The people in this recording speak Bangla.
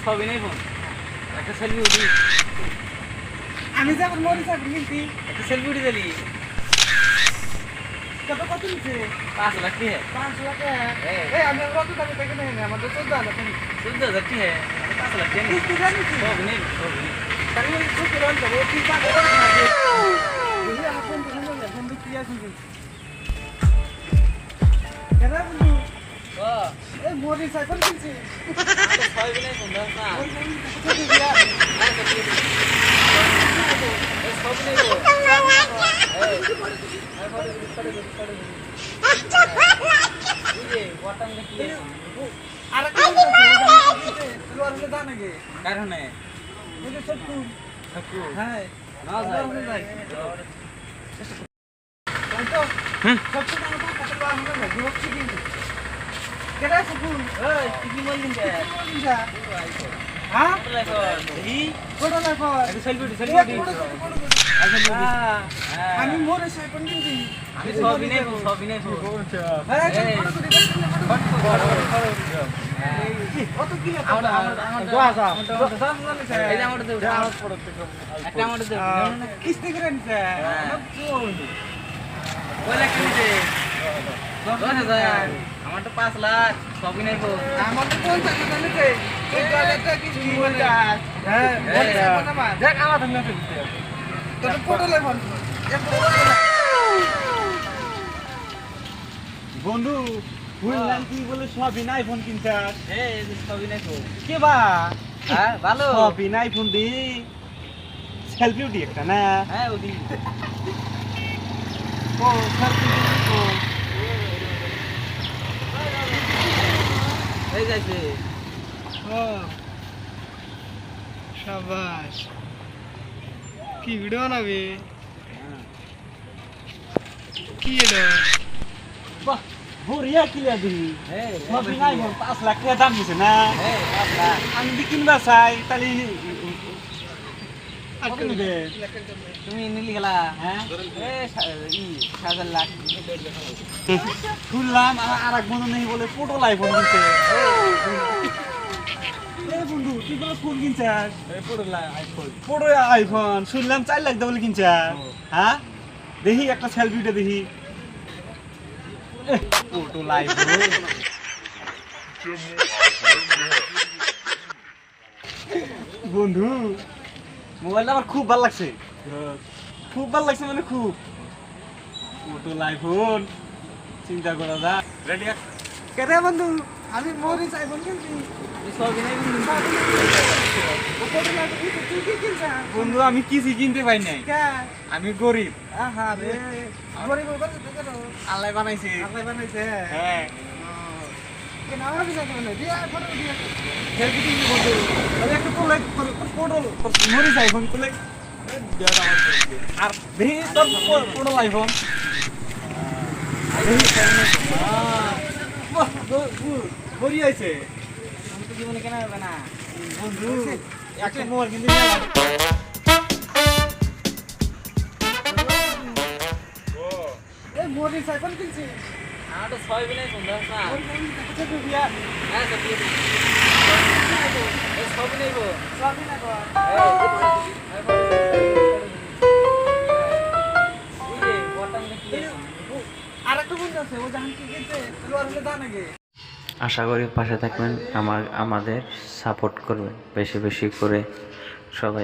ছবি নেই ফোন একটা সেলফি উঠি আমি যাব মরি যাব নিতি একটা সেলফি উঠে দিলি কত নিছে 5 লাখ কি है 5 লাখ এই আমি কত টাকা থেকে নেই আমাদের 14000 টাকা 14000 কি है 5 লাখ দেন কিস্তি জানি কি ছবি নেই তাহলে সুখ রন যাব ঠিক আছে বুঝি আমার ফোন তো সুন্দর ফোন তো কি আছে কেন বন্ধু এই মরি সাইকেল কিনছি ছবি নেই ফোন দাও না ছবি নেই আর জানাগে কারণে হ্যাঁ না যাই কি বললেন হ্যাঁ আমি মোরে সাইকেল কিনছি আমি ছবি নেই কত কিলো কিস্তি করে নিছে আমার তো 5 লাখ ছবি নেই আমার তো 50 নিছে কিস্তি হ্যাঁ দেখ আমার ধন্যবাদ তোর পড়লে ফোন বন্ধু বললাম কি বলে সবই না আইফোন কিনছাস ছবি নেই কে বা হ্যাঁ ভালো সবই না আইফোন দি সেলফি উঠি একটা না হ্যাঁ ওদি ও সেলফি ও এই যাইছে শাবাশ কি ভিডিও বানাবে কি এটা বাহ বড়িয়া কিলা দিই এই সবই না আইফোন 5 লাখ টাকা দাম দিছে না এই 5 লাখ আমি দি কিনবা চাই তাহলে আর কি দে তুমি নিলি গেলা হ্যাঁ এই 7 লাখ শুনলাম আর এক বন্ধু নেই বলে পটল আইফোন কিনছে এই বন্ধু তুই বলে ফোন কিনছাস এই পড়লা আইফোন পটল আইফোন শুনলাম 4 লাখ বলে কিনছাস হ্যাঁ দেখি একটা সেলফিটা দেখি পটল আইফোন বন্ধু মোবাইলটা আমার খুব ভালো লাগছে মানে খুব পটল আইফোন চিন্তা করা যা রেডি কেরে বন্ধু আমি মোরে সাইকেল কিনছি ছবি নেই তুই কি কিনছা বন্ধু আমি কিছু কিনতে পাই নাই কে আমি গরিব আহা রে গরিব কত টাকা আল্লাহ বানাইছে আল্লাহ বানাইছে হ্যাঁ কেন আমার কিছু না দিয়া ফটো দিয়া সেলফি দিবি বন্ধু আরে একটা পটল মরিস আইফোন তুলে আর দেখি তোর পটল আইফোন বড়ি আছে আমি তো জীবনে কেনা হবে না বন্ধু একটা মোবাইল কিনতে এই মোরে সাইকেল কিনছি আমার তো ছবি নেই ফোন দাও না কত দিয়া হ্যাঁ ছবি এই ছবি নেই গো সবই না গো আরেকটা বন্ধু আছে ও জাহান কি কিনছে তোর হলে জানাগে আশা করি পাশে থাকবেন আমাদের সাপোর্ট করবেন বেশি বেশি করে সবাই